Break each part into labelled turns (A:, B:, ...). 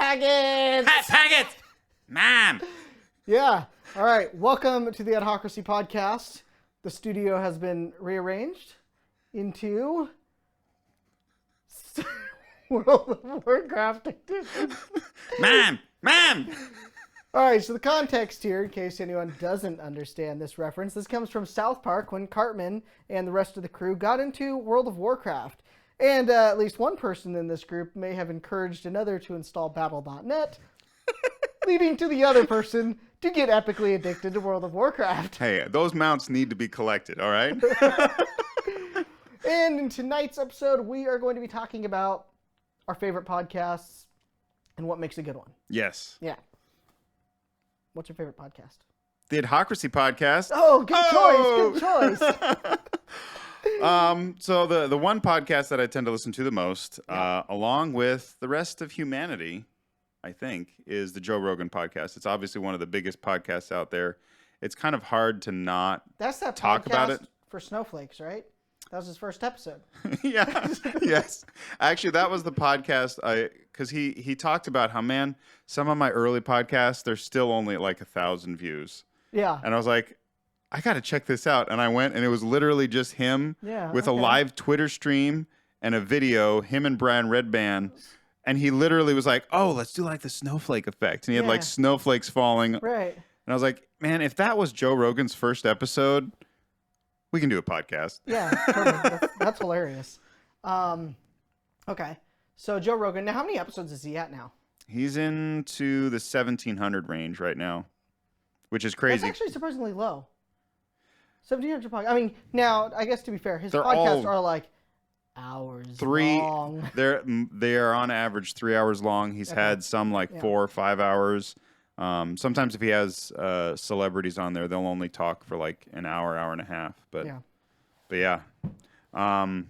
A: Packets!
B: Hot packets! Mom!
A: Yeah. All right. Welcome to the Adhocracy Podcast. The studio has been rearranged into World of Warcraft edition.
B: Mom!
A: All right. So the context here, in case anyone doesn't understand this reference, this comes from South Park when Cartman and the rest of the crew got into World of Warcraft. And at least one person in this group may have encouraged another to install Battle.net, leading to the other person to get epically addicted to World of Warcraft.
B: Hey, those mounts need to be collected, all right?
A: And in tonight's episode, we are going to be talking about our favorite podcasts and what makes a good one.
B: Yes.
A: Yeah. What's your favorite podcast?
B: The Adhocracy Podcast.
A: Oh, good choice.
B: So the one podcast that I tend to listen to the most, along with the rest of humanity, I think, is the Joe Rogan Podcast. It's obviously one of the biggest podcasts out there. It's kind of hard to not
A: That's that
B: talk
A: podcast
B: about it.
A: for snowflakes, right? That was his first episode.
B: Yeah. Yes. Actually, that was the podcast because he talked about how, man, some of my early podcasts, they're still only at like 1,000 views.
A: Yeah.
B: And I was like, I got to check this out. And I went, and it was literally just him with a live Twitter stream and a video, him and Brian Redband. And he literally was like, oh, let's do like the snowflake effect. And he had like snowflakes falling.
A: Right.
B: And I was like, man, if that was Joe Rogan's first episode, we can do a podcast.
A: Yeah, totally. That's hilarious. Okay. So Joe Rogan, now how many episodes is he at now?
B: He's into the 1,700 range right now, which is crazy.
A: That's actually surprisingly low. 1,700 podcasts. I mean, now, I guess to be fair, his
B: They're
A: podcasts
B: all
A: are like hours long.
B: They are on average 3 hours long. He's had some like 4 or 5 hours. Sometimes if he has celebrities on there, they'll only talk for like an hour, hour and a half. But yeah. I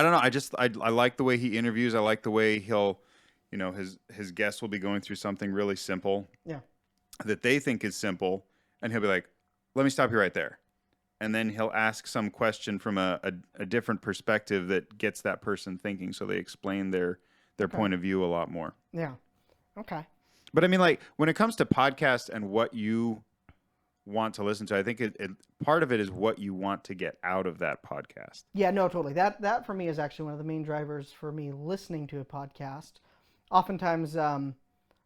B: don't know. I like the way he interviews. I like the way he'll, his guests will be going through something really simple.
A: Yeah.
B: That they think is simple, and he'll be like, let me stop you right there. And then he'll ask some question from a different perspective that gets that person thinking, so they explain their point of view a lot more.
A: Yeah. Okay.
B: But I mean, like, when it comes to podcasts and what you want to listen to, I think part of it is what you want to get out of that podcast.
A: Yeah, no, totally. That for me is actually one of the main drivers for me listening to a podcast. Oftentimes, I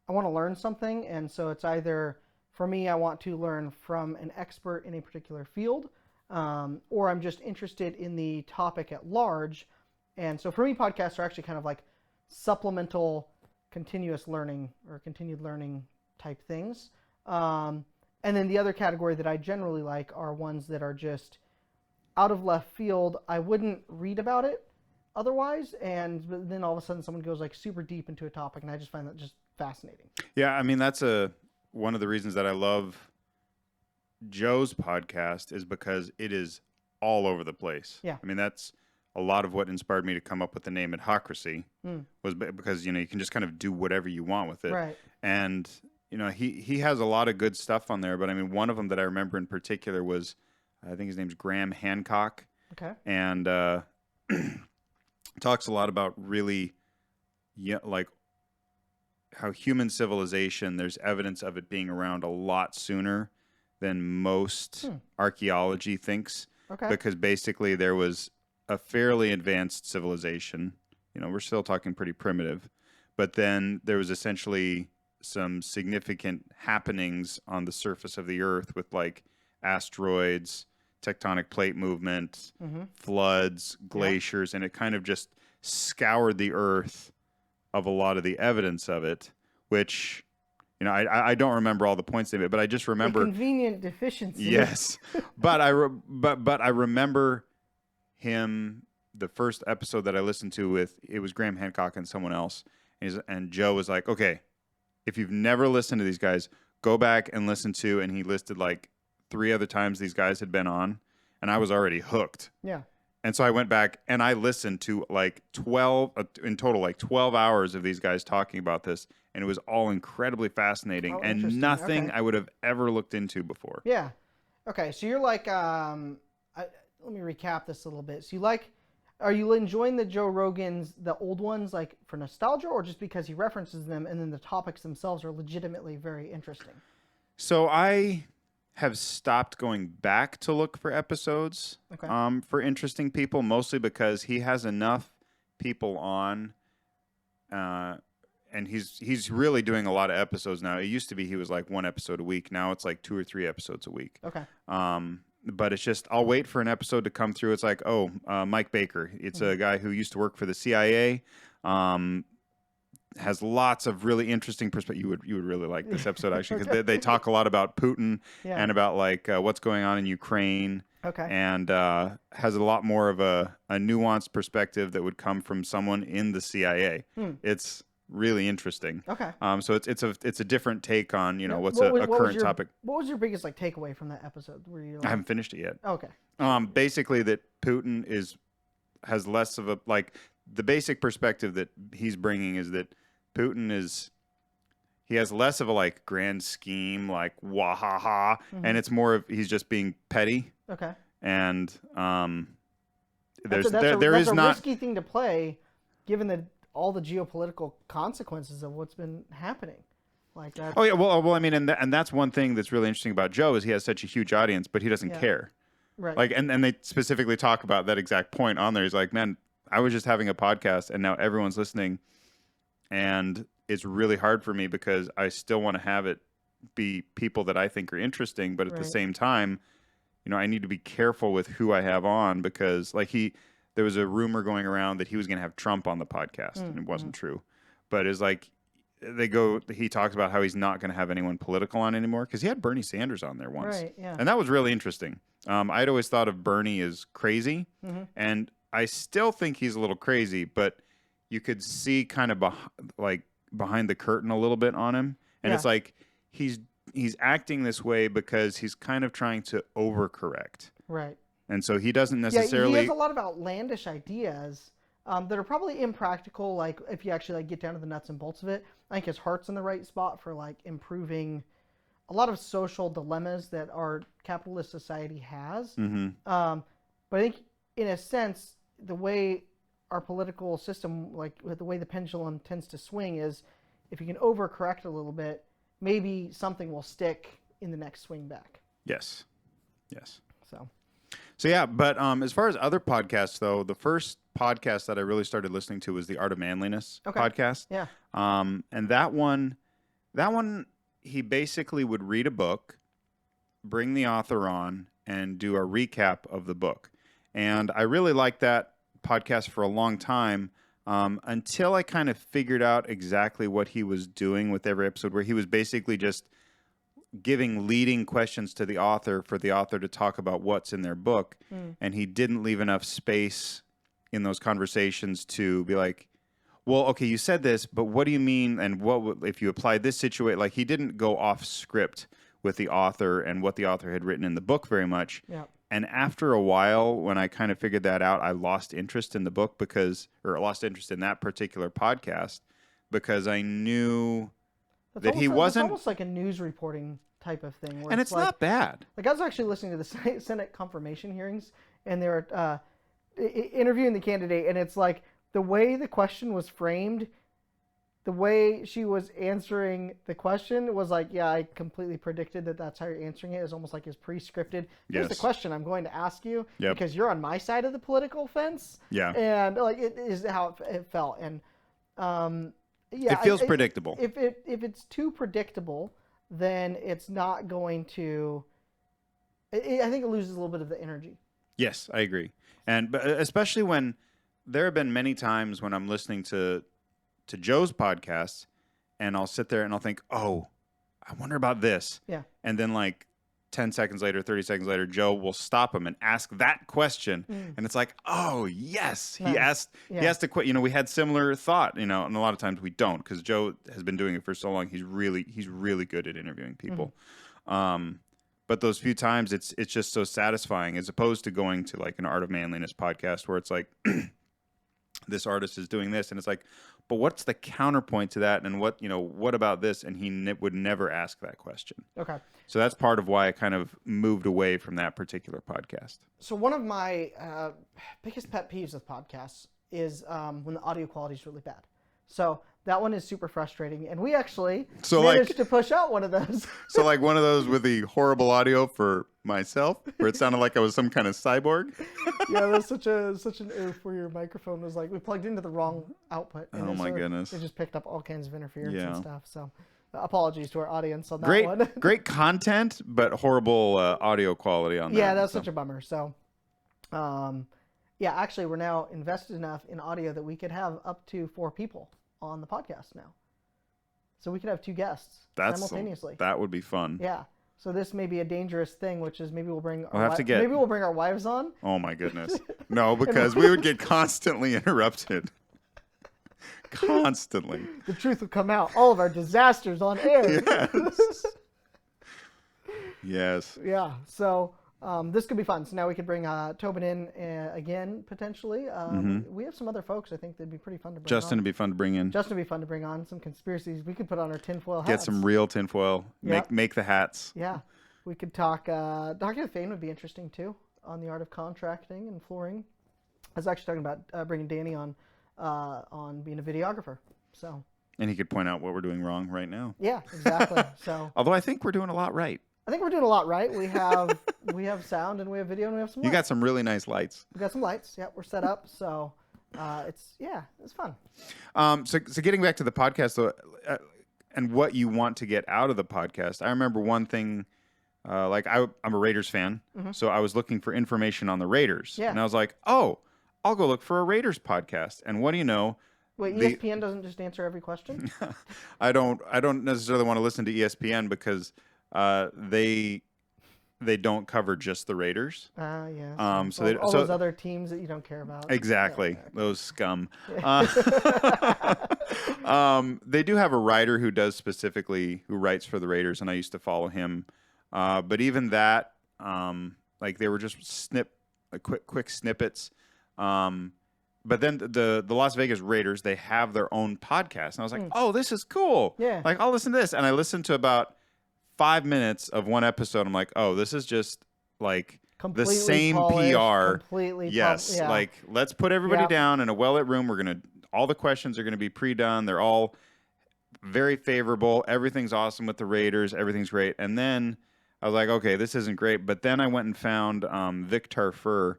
A: want to learn something, and so it's either, for me, I want to learn from an expert in a particular field, or I'm just interested in the topic at large. And so for me, podcasts are actually kind of like supplemental continuous learning or continued learning type things. And then the other category that I generally like are ones that are just out of left field. I wouldn't read about it otherwise, and then all of a sudden someone goes like super deep into a topic, and I just find that just fascinating.
B: Yeah, I mean, that's one of the reasons that I love Joe's podcast is because it is all over the place. Yeah. I mean, that's a lot of what inspired me to come up with the name Adhocracy was because, you can just kind of do whatever you want with it. Right. And, he has a lot of good stuff on there, but I mean, one of them that I remember in particular was, I think his name's Graham Hancock. Okay. And talks a lot about really, like, how human civilization, there's evidence of it being around a lot sooner than most archaeology thinks. Okay. Because basically there was a fairly advanced civilization. We're still talking pretty primitive. But then there was essentially some significant happenings on the surface of the earth with like asteroids, tectonic plate movement, floods, glaciers, and it kind of just scoured the earth of a lot of the evidence of it, which, I don't remember all the points they made, but I just remember
A: a convenient deficiency.
B: Yes, but I remember him. The first episode that I listened to it was Graham Hancock and someone else, and Joe was like, "Okay, if you've never listened to these guys, go back and listen to." And he listed like 3 other times these guys had been on, and I was already hooked. Yeah. And so I went back and I listened to like 12 hours of these guys talking about this. And it was all incredibly fascinating and nothing I would have ever looked into before.
A: Yeah. Okay. So you're like, let me recap this a little bit. So you like, Are you enjoying the Joe Rogans, the old ones, like for nostalgia, or just because he references them and then the topics themselves are legitimately very interesting?
B: So I have stopped going back to look for episodes
A: Okay.
B: for interesting people, mostly because he has enough people on, and he's really doing a lot of episodes now. It used to be he was like 1 episode a week. Now it's like 2 or 3 episodes a week.
A: Okay.
B: But it's just I'll wait for an episode to come through. It's like, Mike Baker. It's a guy who used to work for the CIA. Has lots of really interesting perspective. You would really like this episode actually because they talk a lot about Putin and about like what's going on in Ukraine.
A: Okay.
B: And has a lot more of a nuanced perspective that would come from someone in the CIA. It's really interesting.
A: Okay.
B: So it's a different take on what's
A: What
B: a current
A: was
B: topic.
A: What was your biggest like takeaway from that episode? Were you like,
B: I haven't finished it yet.
A: okay.
B: Basically that Putin has less of a like the basic perspective that he's bringing is that Putin he has less of a like grand scheme like wahaha, and it's more of he's just being petty.
A: Okay.
B: And
A: That's a risky thing to play, given all the geopolitical consequences of what's been happening. Like that.
B: Oh yeah, well, I mean, and that's one thing that's really interesting about Joe is he has such a huge audience, but he doesn't care.
A: Right.
B: Like, and they specifically talk about that exact point on there. He's like, man, I was just having a podcast, and now everyone's listening. And it's really hard for me because I still want to have it be people that I think are interesting, but at the same time, I need to be careful with who I have on because like there was a rumor going around that he was going to have Trump on the podcast and it wasn't true, but it's like he talks about how he's not going to have anyone political on anymore because he had Bernie Sanders on there once.
A: Right, yeah.
B: And that was really interesting. I'd always thought of Bernie as crazy and I still think he's a little crazy, but you could see kind of behind the curtain a little bit on him. And it's like he's acting this way because he's kind of trying to overcorrect.
A: Right.
B: And so he doesn't necessarily...
A: he has a lot of outlandish ideas that are probably impractical. Like if you actually like get down to the nuts and bolts of it, I think his heart's in the right spot for like improving a lot of social dilemmas that our capitalist society has. But I think in a sense, the way our political system, like the way the pendulum tends to swing is if you can overcorrect a little bit, maybe something will stick in the next swing back.
B: Yes.
A: So
B: yeah, but as far as other podcasts, though, the first podcast that I really started listening to was the Art of Manliness podcast.
A: Yeah.
B: And that one, he basically would read a book, bring the author on, and do a recap of the book. And I really liked that podcast for a long time until I kind of figured out exactly what he was doing with every episode, where he was basically just giving leading questions to the author for the author to talk about what's in their book. And he didn't leave enough space in those conversations to be like, well, okay, you said this, but what do you mean? And what if you applied this situation? Like he didn't go off script with the author and what the author had written in the book very much.
A: yeah.
B: And after a while, when I kind of figured that out, I lost interest in the book lost interest in that particular podcast because I knew that he wasn't.
A: It's almost like a news reporting type of thing. Where
B: and it's
A: like,
B: not bad.
A: Like I was actually listening to the Senate confirmation hearings, and they were interviewing the candidate, and it's like the way the question was framed, the way she was answering the question was like, yeah, I completely predicted that that's how you're answering it. It's almost like it's pre-scripted. Here's the question I'm going to ask you because you're on my side of the political fence.
B: Yeah.
A: And like it is how it felt. And
B: it feels predictable.
A: If it's too predictable, then it's not going to. I think it loses a little bit of the energy.
B: Yes, I agree. But especially when there have been many times when I'm listening to Joe's podcasts and I'll sit there and I'll think, oh, I wonder about this.
A: Yeah. And
B: then like 10 seconds later, 30 seconds later, Joe will stop him and ask that question. And it's like, oh, yes. He asked a question. We had similar thought, and a lot of times we don't because Joe has been doing it for so long. He's really good at interviewing people. But those few times it's just so satisfying as opposed to going to like an Art of Manliness podcast where it's like this artist is doing this, and it's like, but what's the counterpoint to that, and what about this? And he would never ask that question.
A: Okay.
B: So that's part of why I kind of moved away from that particular podcast.
A: So one of my biggest pet peeves with podcasts is when the audio quality is really bad. So that one is super frustrating, and we actually managed to push out one of those.
B: So like one of those with the horrible audio for myself, where it sounded like I was some kind of cyborg.
A: Yeah, that's such an oof where your microphone was like, we plugged into the wrong output. And
B: oh my goodness!
A: It just picked up all kinds of interference and stuff. So apologies to our audience on that one.
B: Great content, but horrible audio quality on that.
A: Yeah, that's such a bummer. So, actually, we're now invested enough in audio that we could have up to 4 people on the podcast now. So we could have 2 guests simultaneously.
B: That would be fun.
A: Yeah. So this may be a dangerous thing, which is maybe we'll bring
B: maybe
A: we'll bring our wives on.
B: Oh my goodness. No, because we would get constantly interrupted. Constantly.
A: The truth would come out. All of our disasters on air.
B: Yes. Yes.
A: Yeah. So this could be fun. So now we could bring Tobin in again, potentially. We have some other folks I think that'd be pretty fun to bring
B: Justin
A: on.
B: would be fun to bring in.
A: Justin would be fun to bring on. Some conspiracies. We could put on our tinfoil hats.
B: Get some real tinfoil.
A: Yep.
B: Make the hats.
A: Yeah. We could talk. Doctor of Fame would be interesting too, on the art of contracting and flooring. I was actually talking about bringing Danny on being a videographer. So.
B: And he could point out what we're doing wrong right now.
A: Yeah, exactly. So.
B: Although I think we're doing a lot right.
A: I think we're doing a lot right. We have sound and we have video and we have some lights.
B: You got some really nice lights.
A: We got some lights. Yeah, we're set up. So it's fun.
B: So getting back to the podcast though, and what you want to get out of the podcast. I remember one thing, I'm a Raiders fan, so I was looking for information on the Raiders.
A: Yeah.
B: And I was like, oh, I'll go look for a Raiders podcast. And what do you know?
A: Wait, ESPN doesn't just answer every question?
B: I don't necessarily want to listen to ESPN because they don't cover just the Raiders.
A: Yeah. So those other teams that you don't care about.
B: Exactly.
A: Yeah.
B: Those scum. They do have a writer who writes for the Raiders, and I used to follow him. But even that, they were just quick snippets. But then the Las Vegas Raiders, they have their own podcast. And I was like, oh, this is cool.
A: Yeah.
B: Like, I'll listen to this. And I listened to about 5 minutes of one episode. I'm like, oh, this is just like
A: completely
B: the same
A: polished,
B: PR.
A: Completely
B: yes.
A: yeah.
B: Like, let's put everybody down in a well-lit room. All the questions are going to be pre-done. They're all very favorable. Everything's awesome with the Raiders. Everything's great. And then I was like, okay, this isn't great. But then I went and found Vic Tarfer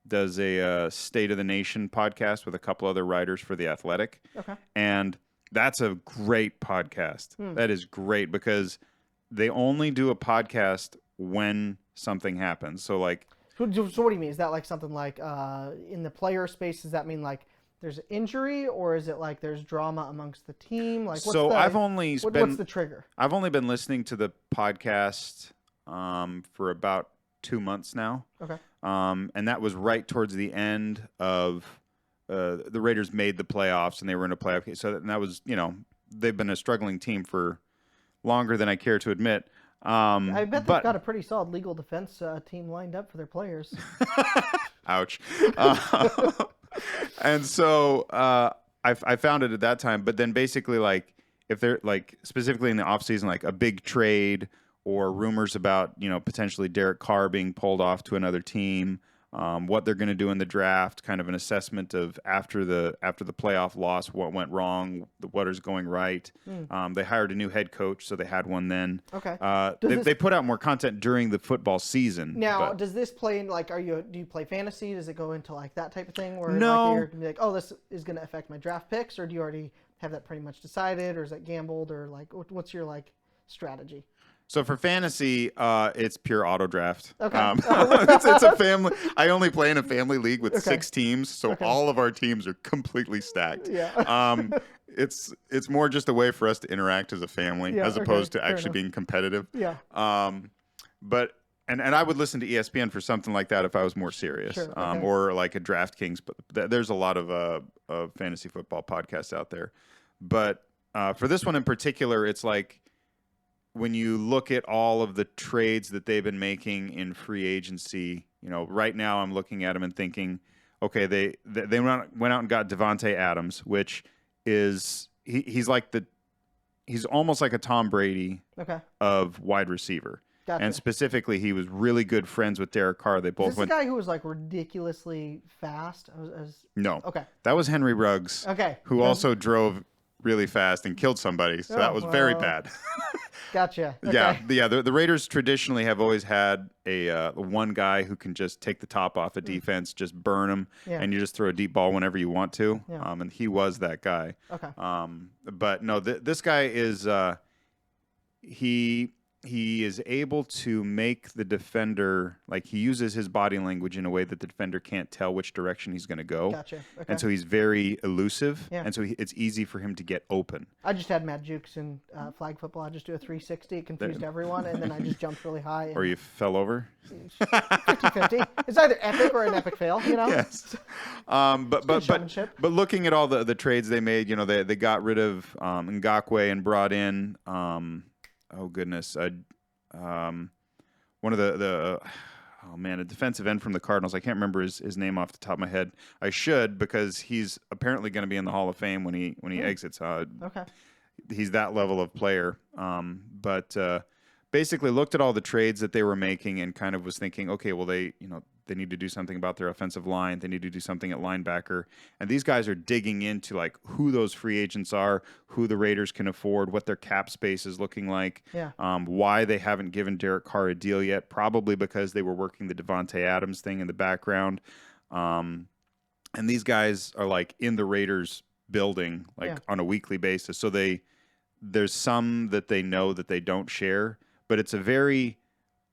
B: does a State of the Nation podcast with a couple other writers for The Athletic. Okay. And that's a great podcast. That is great because they only do a podcast when something happens. So like...
A: So what do you mean? Is that like something like in the player space, does that mean like there's an injury or is it like there's drama amongst the team? Like what's
B: what's
A: the trigger?
B: I've only been listening to the podcast for about 2 months now. Okay. And that was right towards the end of the Raiders made the playoffs and they were in a playoff game. So that was, they've been a struggling team for longer than I care to admit.
A: I bet they've got a pretty solid legal defense team lined up for their players.
B: Ouch. And so I found it at that time. But then basically, like, if they're like specifically in the offseason, like a big trade or rumors about, potentially Derek Carr being pulled off to another team, what they're going to do in the draft, kind of an assessment of after the playoff loss, what went wrong, what is going right. They hired a new head coach, so they had one then. Okay. They put out more content during the football season.
A: Now, does this play in like? Do you play fantasy? Does it go into like that type of thing where
B: no.
A: like, you're gonna be like, oh, this is going to affect my draft picks, or do you already have that pretty much decided, or is that gambled, or like what's your like strategy?
B: So for fantasy, it's pure auto draft.
A: Okay.
B: It's a family. I only play in a family league with 6 teams, so all of our teams are completely stacked.
A: Yeah.
B: It's more just a way for us to interact as a family as opposed to actually being competitive.
A: Yeah.
B: But I would listen to ESPN for something like that if I was more serious,
A: sure.
B: Or like a DraftKings. But there's a lot of fantasy football podcasts out there. But for this one in particular, it's like, when you look at all of the trades that they've been making in free agency, right now I'm looking at them and thinking, okay, they went out and got Devontae Adams, which is he's almost like a Tom Brady of wide receiver.
A: Gotcha.
B: And specifically, he was really good friends with Derek Carr. They both
A: Is this the guy who was like ridiculously fast?
B: No.
A: Okay.
B: That was Henry Ruggs.
A: Okay.
B: Who also drove really fast and killed somebody. So that was very bad.
A: Gotcha. Okay.
B: Yeah. The Raiders traditionally have always had a one guy who can just take the top off a defense, just burn them, and you just throw a deep ball whenever you want to.
A: Yeah.
B: And he was that guy.
A: Okay.
B: But no, this guy is he is able to make the defender, like, he uses his body language in a way that the defender can't tell which direction he's going to go.
A: Gotcha. Okay.
B: And so he's very elusive.
A: Yeah.
B: And so it's easy for him to get open.
A: I just had Matt Jukes in flag football. I just do a 360. It confused everyone, and then I just jumped really high.
B: Or you fell over?
A: 50-50. It's either epic or an epic fail, you know?
B: Yes. But looking at all the trades they made, they got rid of Ngakoue and brought in one of a defensive end from the Cardinals. I can't remember his name off the top of my head. I should, because he's apparently going to be in the Hall of Fame when he exits.
A: Okay.
B: He's that level of player. But basically looked at all the trades that they were making and kind of was thinking, okay, well, they need to do something about their offensive line. They need to do something at linebacker. And these guys are digging into like who those free agents are, who the Raiders can afford, what their cap space is looking like, why they haven't given Derek Carr a deal yet, probably because they were working the Devontae Adams thing in the background. And these guys are like in the Raiders building on a weekly basis. So there's some that they know that they don't share, but it's a very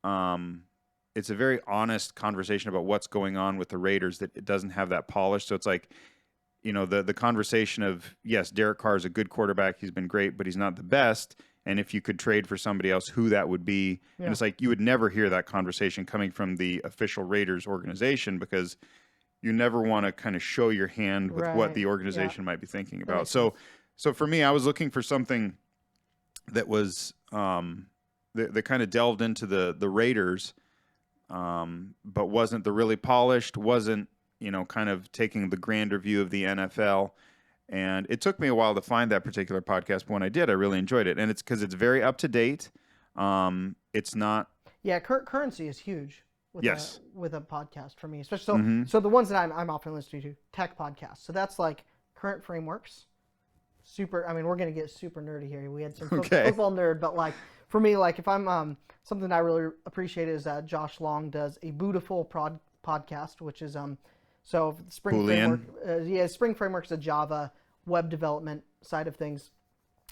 B: honest conversation about what's going on with the Raiders that it doesn't have that polish. So it's like, the conversation of, yes, Derek Carr is a good quarterback. He's been great, but he's not the best. And if you could trade for somebody else, who that would be. Yeah. And it's like, you would never hear that conversation coming from the official Raiders organization, because you never want to kind of show your hand with what the organization might be thinking about. So for me, I was looking for something that was, that kind of delved into the Raiders, but wasn't the really polished, wasn't, kind of taking the grander view of the NFL. And it took me a while to find that particular podcast, but when I did, I really enjoyed it. And it's because it's very up to date. It's not. Yeah,
A: currency is huge with a podcast for me, especially. So the ones that I'm often listening to, tech podcasts. So that's like current frameworks. Super. I mean, we're going to get super nerdy here. We had some football nerd, but like for me, like if I'm something I really appreciate is Josh Long does a Bootiful podcast, which is so Spring
B: Boolean.
A: Framework. Spring Framework is a Java web development side of things,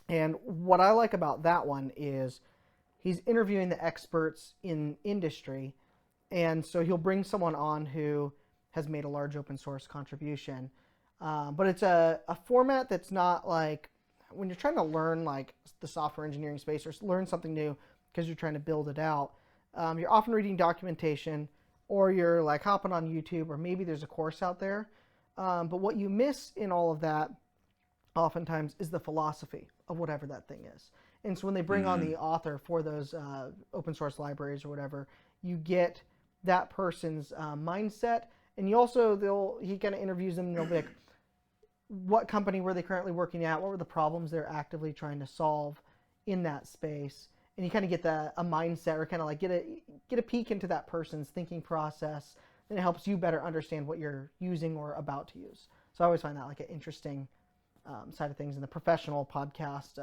A: and what I like about that one is he's interviewing the experts in industry, and so he'll bring someone on who has made a large open source contribution. But it's a format that's not like when you're trying to learn like the software engineering space or learn something new because you're trying to build it out. You're often reading documentation, or you're like hopping on YouTube, or maybe there's a course out there. But what you miss in all of that oftentimes is the philosophy of whatever that thing is. And so when they bring on the author for those open source libraries or whatever, you get that person's mindset. And you also, he kind of interviews them, and they'll be like, what company were they currently working at? What were the problems they're actively trying to solve in that space? And you kind of get a mindset, or kind of like get a peek into that person's thinking process, and it helps you better understand what you're using or about to use. So I always find that like an interesting side of things in the professional podcast,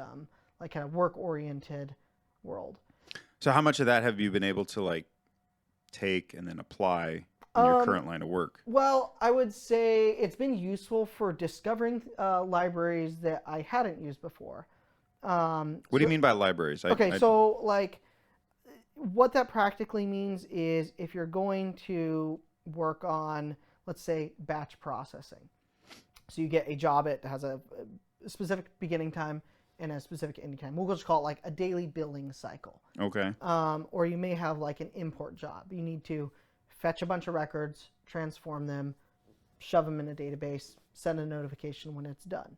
A: like kind of work-oriented world.
B: So how much of that have you been able to like take and then apply in your current line of work?
A: Well, I would say it's been useful for discovering libraries that I hadn't used before.
B: What do you mean by libraries?
A: So like what that practically means is if you're going to work on, let's say, batch processing. So you get a job, it has a specific beginning time and a specific ending time. We'll just call it like a daily billing cycle.
B: Okay.
A: Or you may have like an import job. You need to fetch a bunch of records, transform them, shove them in a database, send a notification when it's done.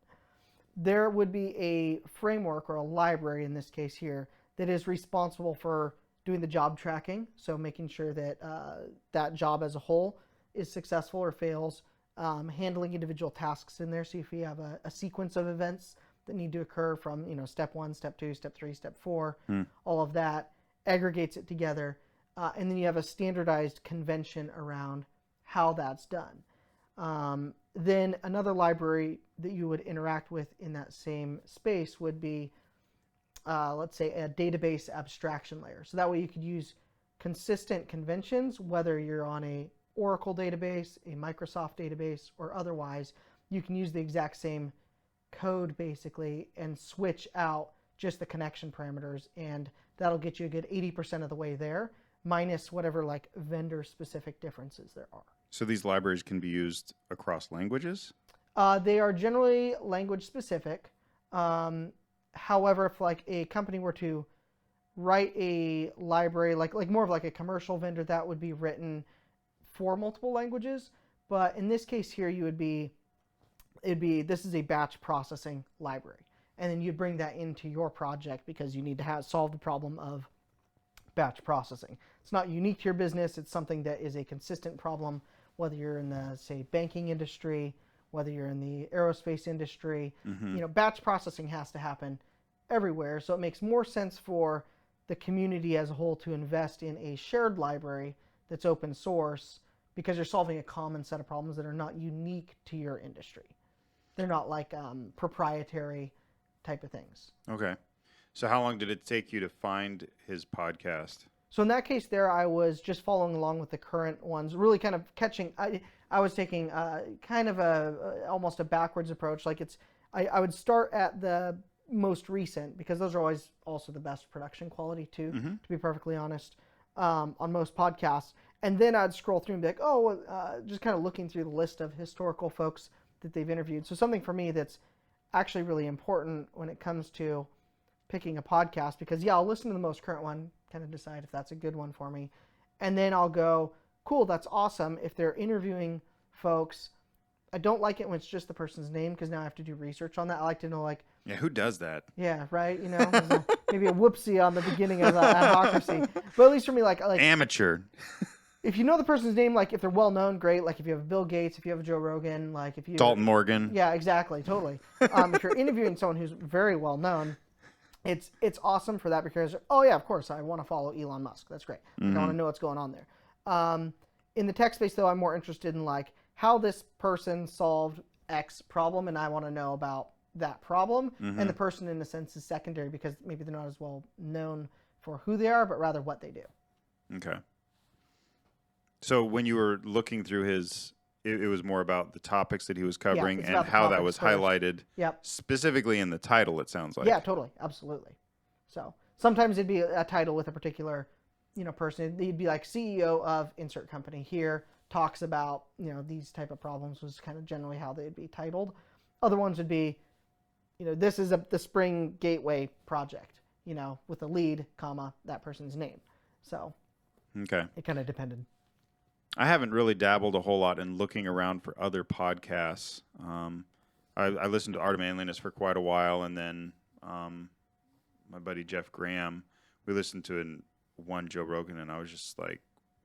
A: There would be a framework, or a library in this case here, that is responsible for doing the job tracking, so making sure that that job as a whole is successful or fails, handling individual tasks in there. So if you have a sequence of events that need to occur from, step 1, step 2, step 3, step 4, all of that, aggregates it together. And then you have a standardized convention around how that's done. Then another library that you would interact with in that same space would be, let's say, a database abstraction layer. So that way you could use consistent conventions, whether you're on a Oracle database, a Microsoft database, or otherwise. You can use the exact same code basically and switch out just the connection parameters, and that'll get you a good 80% of the way there, minus whatever like vendor specific differences there are.
B: So these libraries can be used across languages?
A: They are generally language specific. However, if like a company were to write a library, like more of like a commercial vendor, that would be written for multiple languages. But in this case here, this is a batch processing library. And then you bring that into your project because you need to solve the problem of batch processing. It's not unique to your business. It's something that is a consistent problem, whether you're in the, say, banking industry, whether you're in the aerospace industry. Batch processing has to happen everywhere. So it makes more sense for the community as a whole to invest in a shared library that's open source, because you're solving a common set of problems that are not unique to your industry. They're not like proprietary type of things.
B: Okay. So how long did it take you to find his podcast?
A: So in that case there, I was just following along with the current ones, really kind of catching. I was taking kind of almost a backwards approach. Like I would start at the most recent, because those are always also the best production quality too, to be perfectly honest, on most podcasts. And then I'd scroll through and be like, just kind of looking through the list of historical folks that they've interviewed. So something for me that's actually really important when it comes to picking a podcast, because I'll listen to the most current one, kind of decide if that's a good one for me. And then I'll go, cool, that's awesome. If they're interviewing folks, I don't like it when it's just the person's name, because now I have to do research on that. I like to know, like,
B: yeah, who does that?
A: Yeah, right. Maybe a whoopsie on the beginning of Adhocracy. But at least for me, like
B: amateur.
A: If you know the person's name, like if they're well known, great. Like if you have Bill Gates, if you have a Joe Rogan, like if you
B: Dalton Morgan.
A: Yeah, exactly, totally. If you're interviewing someone who's very well known, it's awesome for that, because of course I want to follow Elon Musk. That's great. I want to know what's going on there. In the tech space though, I'm more interested in like how this person solved X problem, and I want to know about that problem. And the person in a sense is secondary, because maybe they're not as well known for who they are, but rather what they do.
B: Okay. So when you were looking through it was more about the topics that he was covering and how that was highlighted specifically in the title, it sounds like.
A: Yeah, totally. Absolutely. So sometimes it'd be a title with a particular, person. It'd be like CEO of insert company here talks about, these type of problems, was kind of generally how they'd be titled. Other ones would be, this is the Spring Gateway project, with a lead, comma, that person's name. So
B: okay,
A: it kind of depended.
B: I haven't really dabbled a whole lot in looking around for other podcasts. I listened to Art of Manliness for quite a while, and then my buddy Jeff Graham, we listened to one Joe Rogan, and I was just like,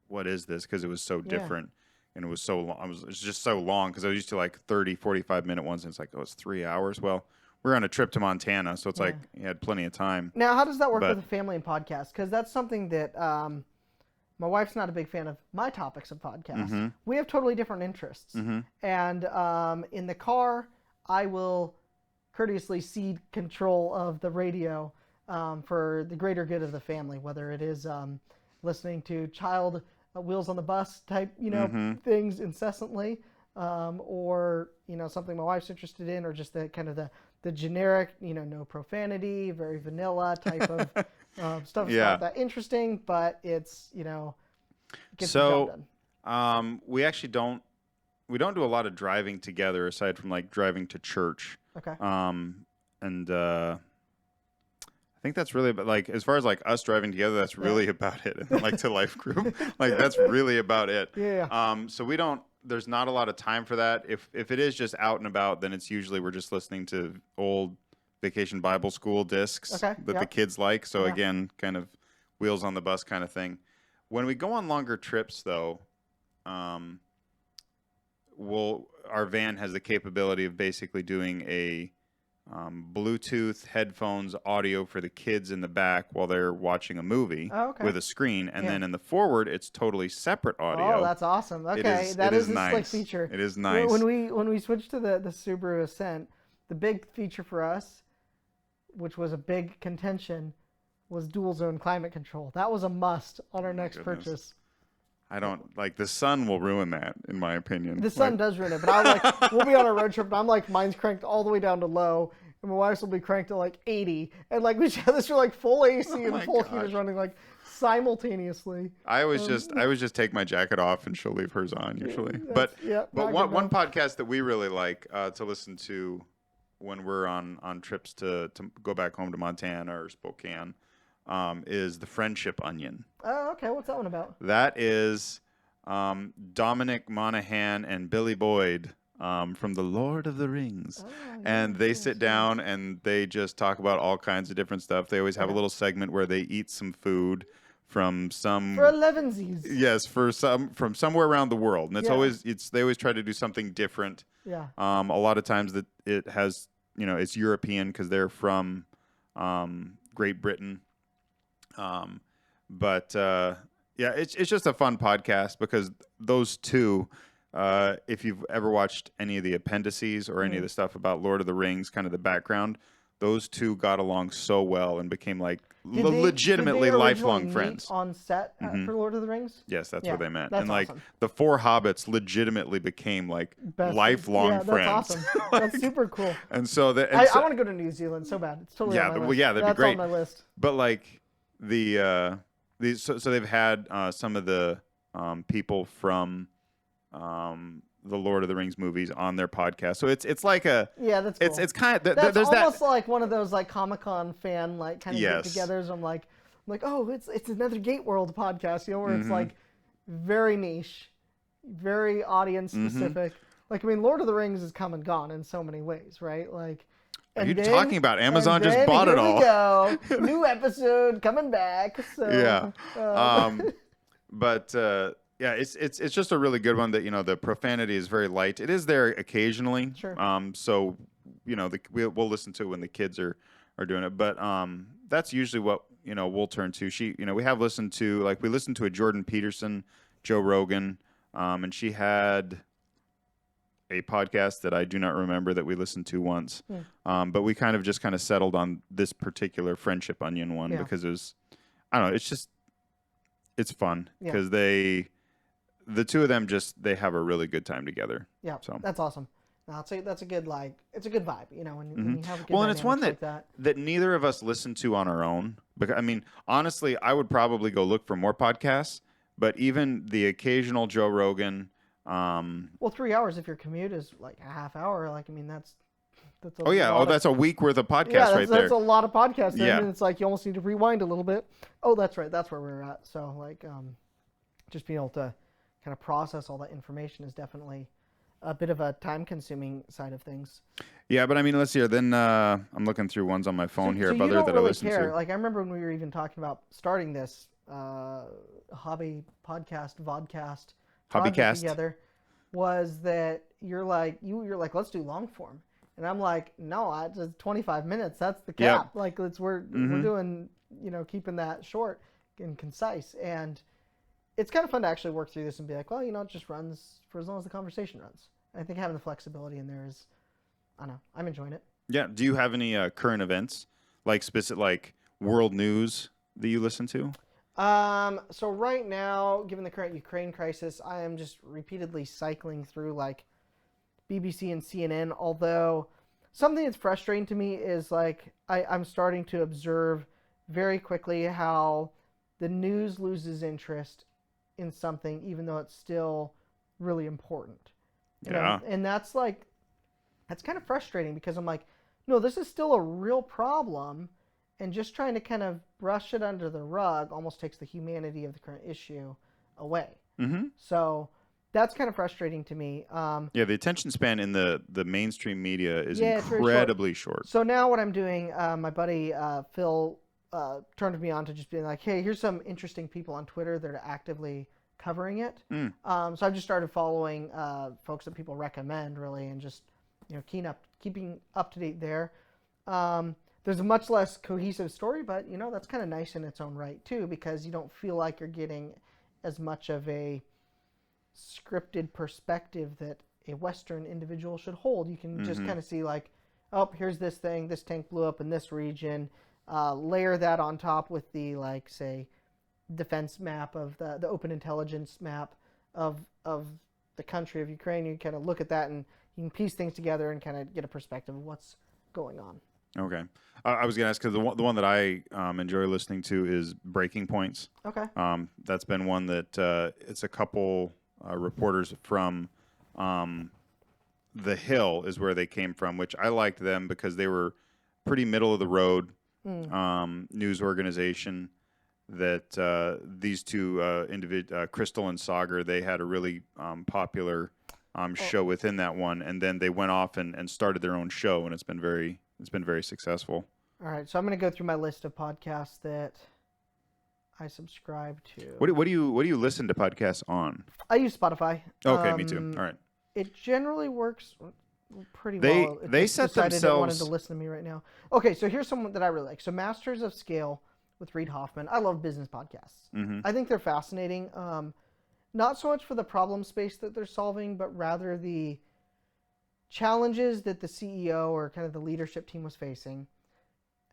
B: what is this? Because it was so different, and it was so long. It was just so long, because I was used to like 30, 45-minute ones, and it's like, it's 3 hours. Well, we're on a trip to Montana, so it's like you had plenty of time.
A: Now, how does that work with a family and podcast? Because that's something that my wife's not a big fan of my topics of podcasts. We have totally different interests. And in the car, I will courteously cede control of the radio for the greater good of the family, whether it is listening to child Wheels on the Bus type, things incessantly, or, something my wife's interested in, or just the kind of the generic, no profanity, very vanilla type of stuff. It's not that interesting, but it's, gets the job done.
B: We actually don't do a lot of driving together, aside from like driving to church.
A: Okay.
B: And I think that's really about, like, as far as like us driving together, that's really about it. And then, like, to life group, like that's really about it.
A: Yeah.
B: So there's not a lot of time for that. If it is just out and about, then it's usually we're just listening to old Vacation Bible School discs that the kids like. So again, kind of Wheels on the Bus kind of thing. When we go on longer trips, though, our van has the capability of basically doing a Bluetooth headphones audio for the kids in the back while they're watching a movie with a screen, and then in the forward it's totally separate audio.
A: Oh, that's awesome. Okay, that is a
B: nice.
A: slick feature.
B: It is nice.
A: When we switched to the Subaru Ascent, the big feature for us, which was a big contention, was dual zone climate control. That was a must on our next purchase.
B: I don't like the sun will ruin that, in my opinion.
A: The sun does ruin it, but I'm like, we'll be on a road trip, and I'm like, mine's cranked all the way down to low, and my wife's will be cranked to like 80, and like we have this for like full AC and full heaters running like simultaneously.
B: I always just take my jacket off, and she'll leave hers on usually. But one podcast that we really like to listen to when we're on trips to go back home to Montana or Spokane. Is the Friendship Onion.
A: Oh, okay. What's that one about?
B: That is Dominic Monaghan and Billy Boyd from The Lord of the Rings. And they sit down and they just talk about all kinds of different stuff. They always have a little segment where they eat some food from some...
A: For elevensies.
B: Yes, from somewhere around the world. And they always try to do something different.
A: Yeah.
B: A lot of times that it has, it's European because they're from Great Britain. It's just a fun podcast because those two, if you've ever watched any of the appendices or any of the stuff about Lord of the Rings, kind of the background, those two got along so well and became like legitimately lifelong friends.
A: On set for Lord of the Rings?
B: Yes, that's where they met.
A: That's
B: and like
A: awesome.
B: the four hobbits legitimately became like lifelong friends.
A: That's awesome. That's super cool.
B: And so
A: I want to go to New Zealand so bad. It's totally on my list.
B: That'd
A: be
B: great.
A: That's on my list.
B: But like so they've had some of the people from the Lord of the Rings movies on their podcast. So it's like a
A: that's cool.
B: it's kind of
A: that's
B: there's
A: almost like one of those like Comic-Con fan like kind of get-togethers. I'm like oh it's another Gate World podcast, where it's like very niche, very audience specific. Like I mean, Lord of the Rings is come and gone in so many ways, right? Like.
B: Are you talking about Amazon just bought it all?
A: Here we go. New episode coming back. So,
B: it's just a really good one that the profanity is very light. It is there occasionally.
A: Sure.
B: So we'll listen to it when the kids are doing it. But that's usually what we'll turn to. We have listened to we listened to a Jordan Peterson, Joe Rogan, and she had a podcast that I do not remember that we listened to once. But we kind of settled on this particular Friendship Onion one because it was, I don't know, it's fun because the two of them they have a really good time together.
A: Yeah.
B: So
A: that's awesome. No, that's a good, it's a good vibe, when you have a good
B: and it's one
A: that
B: neither of us listen to on our own. Because I mean, honestly, I would probably go look for more podcasts, but even the occasional Joe Rogan,
A: 3 hours if your commute is like a half hour. Like, I mean, that's
B: that's a week worth of podcasts right there.
A: That's a lot of podcasts. Yeah. And it's like you almost need to rewind a little bit. Oh, that's right. That's where we're at. So like, just being able to kind of process all that information is definitely a bit of a time-consuming side of things.
B: Yeah, but I mean, let's see here. Then I'm looking through ones on my phone here
A: so
B: of other that I listen to.
A: Like I remember when we were even talking about starting this hobby podcast, vodcast.
B: Hobbycast
A: together, was that you're like let's do long form, and I'm like no, it's 25 minutes. That's the cap. Like we're doing keeping that short and concise, and it's kind of fun to actually work through this and be like, well, it just runs for as long as the conversation runs. And I think having the flexibility in there is, I don't know, I'm enjoying it.
B: Yeah. Do you have any current events like specific world news that you listen to?
A: So right now, given the current Ukraine crisis, I am just repeatedly cycling through like BBC and CNN, although something that's frustrating to me is like, I'm starting to observe very quickly how the news loses interest in something, even though it's still really important. And that's kind of frustrating because I'm like, no, this is still a real problem. And just trying to kind of brush it under the rug almost takes the humanity of the current issue away. So that's kind of frustrating to me.
B: The attention span in the mainstream media is incredibly short.
A: So now what I'm doing, my buddy Phil turned me on to just being like, hey, here's some interesting people on Twitter that are actively covering it.
B: Mm.
A: So I've just started following folks that people recommend, really, and just keeping up to date there. There's a much less cohesive story, but that's kind of nice in its own right too, because you don't feel like you're getting as much of a scripted perspective that a Western individual should hold. You can just kind of see like, oh, here's this thing, this tank blew up in this region. Layer that on top with the, like, say, defense map of the open intelligence map of the country of Ukraine. You kind of look at that and you can piece things together and kind of get a perspective of what's going on.
B: Okay. I was going to ask, because the one that I enjoy listening to is Breaking Points.
A: Okay.
B: That's been one that it's a couple reporters from The Hill is where they came from, which I liked them because they were pretty middle of the road news organization. That these two Crystal and Sagar, they had a really popular show within that one, and then they went off and started their own show, and it's been very successful.
A: All right, so I'm going to go through my list of podcasts that I subscribe to.
B: What do you listen to podcasts on?
A: I use Spotify.
B: Okay, me too. All right.
A: It generally works pretty well.
B: They set themselves.
A: They wanted to listen to me right now. Okay, so here's someone that I really like. So Masters of Scale with Reid Hoffman. I love business podcasts.
B: Mm-hmm.
A: I think they're fascinating. Not so much for the problem space that they're solving, but rather the challenges that the CEO or kind of the leadership team was facing.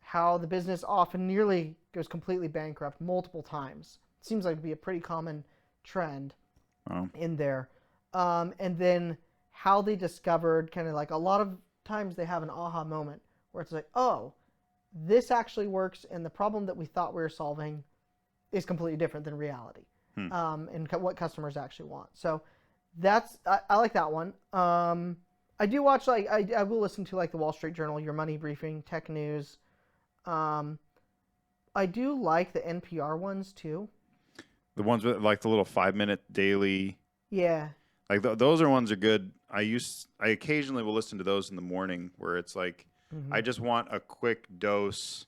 A: How the business often nearly goes completely bankrupt multiple times. It seems like it'd be a pretty common trend in there. And then how they discovered, kind of like a lot of times they have an aha moment where it's like, oh, this actually works, and the problem that we thought we were solving is completely different than reality, and what customers actually want. So I like that one. I do watch, like, I will listen to, like, the Wall Street Journal, Your Money Briefing, Tech News. I do like the NPR ones too.
B: The ones with, like, the little 5-minute daily.
A: Yeah.
B: Like those ones are good. I occasionally will listen to those in the morning where it's like, I just want a quick dose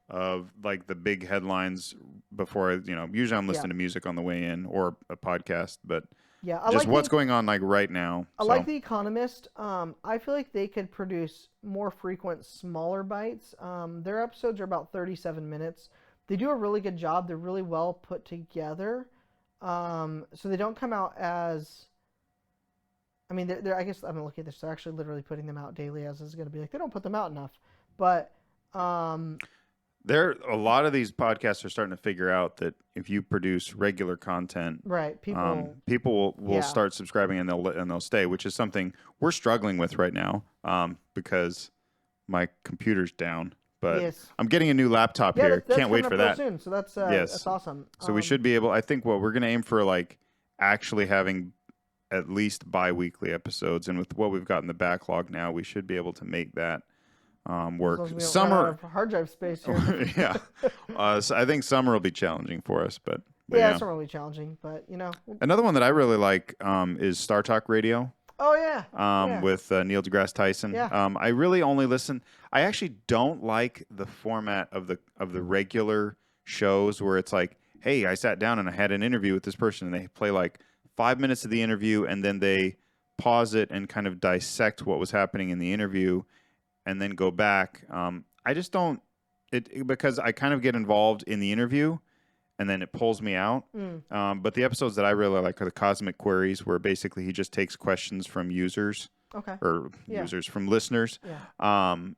B: of, like, the big headlines before usually I'm listening to music on the way in or a podcast, but
A: yeah,
B: just what's going on, like, right now.
A: I like The Economist. I feel like they could produce more frequent, smaller bites. Their episodes are about 37 minutes. They do a really good job. They're really well put together. So they don't come out as... I mean, I guess I'm looking at this. They're actually literally putting them out daily, as is going to be like, they don't put them out enough. But a
B: lot of these podcasts are starting to figure out that if you produce regular content,
A: right,
B: people will start subscribing and they'll stay, which is something we're struggling with right now because my computer's down. But I'm getting a new laptop here.
A: That's
B: Can't wait for that.
A: Soon, so that's awesome.
B: So we should be able. I think what we're going to aim for, like, actually having at least bi-weekly episodes, and with what we've got in the backlog now, we should be able to make that work.
A: Summer hard drive space here.
B: Yeah. So I think summer will be challenging for us, but
A: summer will be challenging, but
B: Another one that I really like is Star Talk Radio.
A: Oh yeah.
B: With Neil deGrasse Tyson.
A: Yeah.
B: I really only listen. I actually don't like the format of the regular shows where it's like, hey, I sat down and I had an interview with this person, and they play like 5 minutes of the interview, and then they pause it and kind of dissect what was happening in the interview, and then go back. I just don't because I kind of get involved in the interview, and then it pulls me out. But the episodes that I really like are the Cosmic Queries, where basically he just takes questions from users, users from listeners, and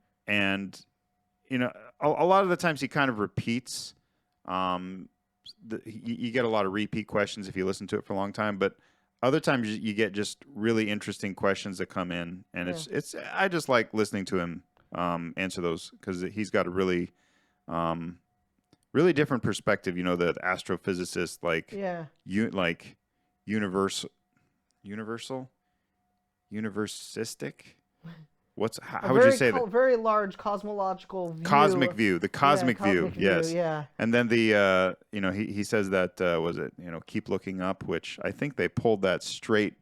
B: a lot of the times he kind of repeats. You get a lot of repeat questions if you listen to it for a long time, but other times you get just really interesting questions that come in, and it's I just like listening to him answer those, because he's got a really really different perspective. The astrophysicist, like universistic. How would you say that?
A: Very large cosmological view.
B: Cosmic view, the cosmic view, yes.
A: Yeah.
B: And then the he says that was it, keep looking up, which I think they pulled that straight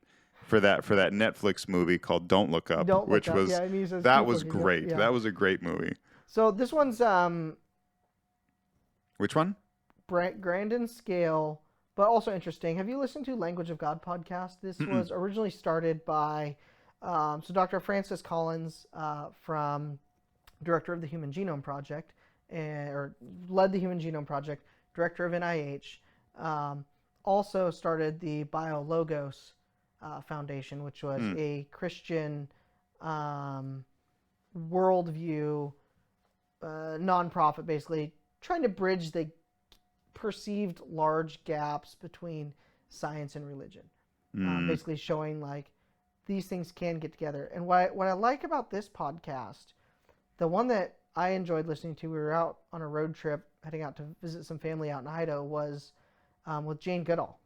B: for that Netflix movie called Don't Look Up, which was that was great. Yeah. That was a great movie.
A: So this one's
B: which one?
A: Grand and Scale but also interesting. Have you listened to Language of God podcast? This was originally started by so Dr. Francis Collins from director of the Human Genome Project, or led the Human Genome Project, director of NIH, also started the BioLogos Foundation, which was a Christian worldview nonprofit, basically trying to bridge the perceived large gaps between science and religion, basically showing like these things can get together. And what I like about this podcast, the one that I enjoyed listening to, we were out on a road trip heading out to visit some family out in Idaho, was with Jane Goodall.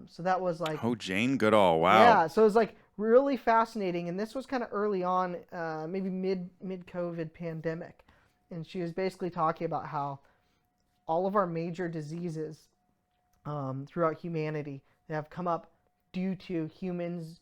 A: So that was like,
B: Jane Goodall, wow.
A: Yeah, so it was like really fascinating, and this was kind of early on, maybe mid COVID pandemic, and she was basically talking about how all of our major diseases throughout humanity that have come up due to humans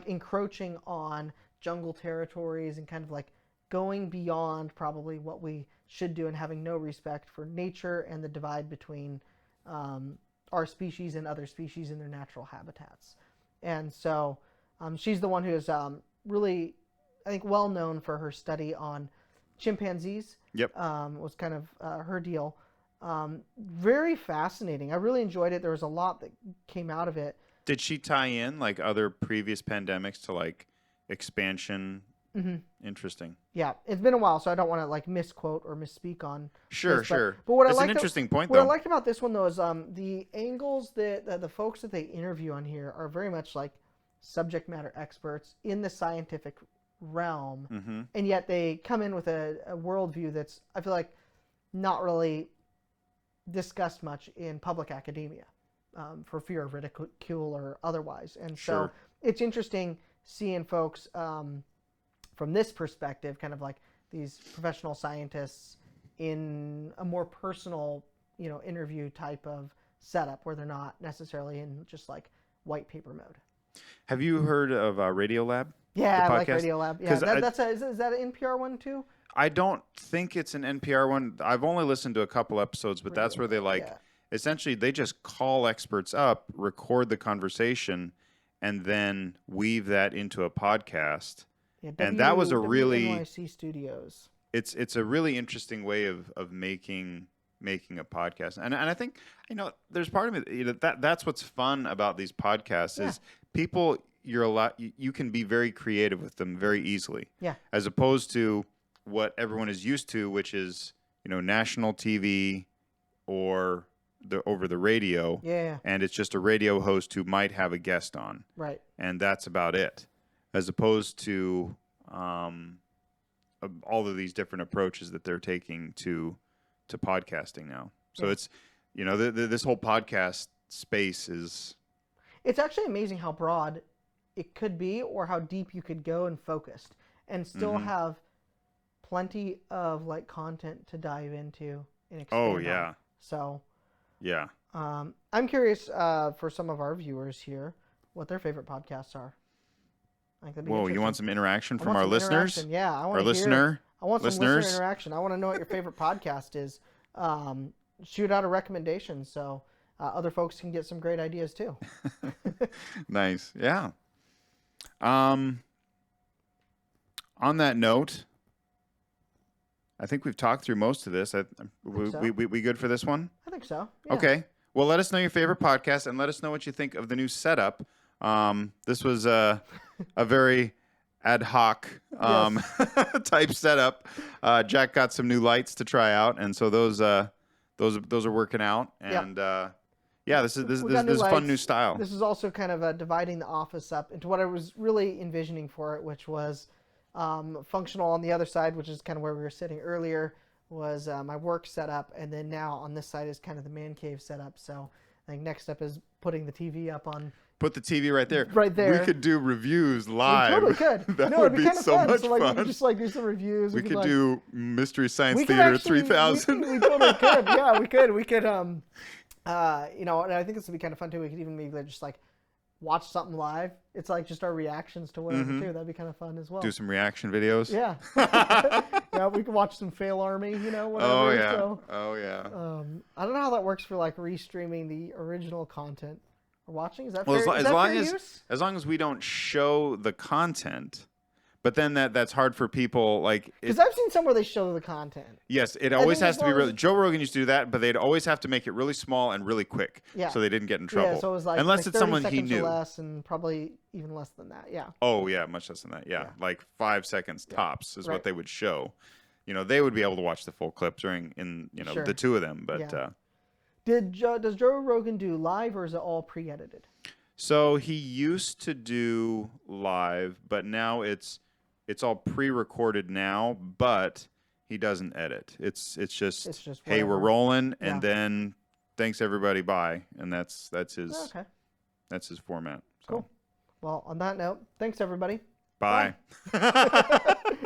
A: encroaching on jungle territories and kind of like going beyond probably what we should do and having no respect for nature and the divide between our species and other species in their natural habitats. And so she's the one who is really, I think, well known for her study on chimpanzees.
B: Yep.
A: Was kind of her deal. Very fascinating. I really enjoyed it. There was a lot that came out of it.
B: Did she tie in like other previous pandemics to like expansion?
A: Mm-hmm.
B: Interesting.
A: Yeah, it's been a while, so I don't want to like misquote or misspeak on.
B: Sure,
A: this,
B: sure.
A: But what
B: it's
A: I
B: an
A: liked
B: interesting point,
A: What I
B: though.
A: liked about this one though is the angles that the folks that they interview on here are very much like subject matter experts in the scientific realm, and yet they come in with a worldview that's, I feel like, not really discussed much in public academia for fear of ridicule or otherwise. And so it's interesting seeing folks from this perspective, kind of like these professional scientists in a more personal, interview type of setup where they're not necessarily in just like white paper mode.
B: Have you heard of Radiolab?
A: Yeah, I like Radiolab. Yeah, is that an NPR one too?
B: I don't think it's an NPR one. I've only listened to a couple episodes, but that's where they essentially they just call experts up, record the conversation, and then weave that into a podcast. Yeah, and that was a really
A: NYC Studios.
B: It's a really interesting way of making a podcast, and I think there's part of it that's what's fun about these podcasts is people you can be very creative with them very easily, as opposed to what everyone is used to, which is national TV or over the radio, and it's just a radio host who might have a guest on,
A: right, and
B: that's about it, as opposed to all of these different approaches that they're taking to podcasting now. So it's this whole podcast space it's
A: actually amazing how broad it could be or how deep you could go and focused and still have plenty of like content to dive into and expand on. So I'm curious for some of our viewers here what their favorite podcasts are.
B: Whoa, you want some interaction from our listeners?
A: Yeah, I want I want some listener interaction. I want to know what your favorite podcast is. Shoot out a recommendation so other folks can get some great ideas too.
B: Nice. Yeah. On that note, I think we've talked through most of this. We good for this one?
A: I think so. Yeah.
B: Okay. Well, let us know your favorite podcast and let us know what you think of the new setup. This was a very ad hoc type setup. Jack got some new lights to try out, and so those are working out. And this is a fun new style.
A: This is also kind of dividing the office up into what I was really envisioning for it, which was functional on the other side, which is kind of where we were sitting earlier, was my work setup, and then now on this side is kind of the man cave setup. So I think next step is putting the TV up on.
B: Put the TV right there.
A: Right there.
B: We could do reviews live.
A: We totally could.
B: That would be
A: kind of
B: so
A: fun.
B: much
A: so, like,
B: fun.
A: We could just do some reviews.
B: We could do Mystery Science
A: we
B: Theater
A: actually,
B: 3000.
A: We totally could. Yeah, we could. We could. And I think this would be kind of fun too. We could even maybe just like watch something live. It's like just our reactions to whatever too. That'd be kind of fun as well.
B: Do some reaction videos.
A: Yeah. Yeah, we can watch some Fail Army, whatever.
B: Oh yeah.
A: So,
B: Oh yeah.
A: I don't know how that works for like restreaming the original content or watching. Is that
B: Well,
A: fair?
B: as
A: Is that
B: long
A: fair
B: as
A: use?
B: as long as we don't show the content, but then that's hard for people. Like,
A: Because I've seen some where they show the content.
B: yes, it always
A: think
B: has
A: as
B: to be
A: long
B: really.
A: as-
B: Joe Rogan used to do that, but they'd always have to make it really small and really quick,
A: Yeah.
B: so they didn't get in trouble.
A: Yeah, so it was like
B: unless
A: like
B: it's
A: 30
B: someone he
A: seconds or
B: knew.
A: less, and probably even less than that. Yeah.
B: Oh yeah, much less than that. Yeah,
A: Yeah.
B: like 5 seconds tops is
A: Right.
B: what they would show. They would be able to watch the full clip during
A: Sure.
B: the two of them. But
A: Yeah. Does Joe Rogan do live, or is it all pre-edited?
B: so he used to do live, but now it's all pre-recorded now, but he doesn't edit. It's just hey, we're
A: whatever.
B: rolling,
A: Yeah.
B: and then thanks everybody, bye, and that's his
A: Okay.
B: that's his format. So,
A: Cool. Well, on that note, thanks everybody.
B: bye.
A: Bye.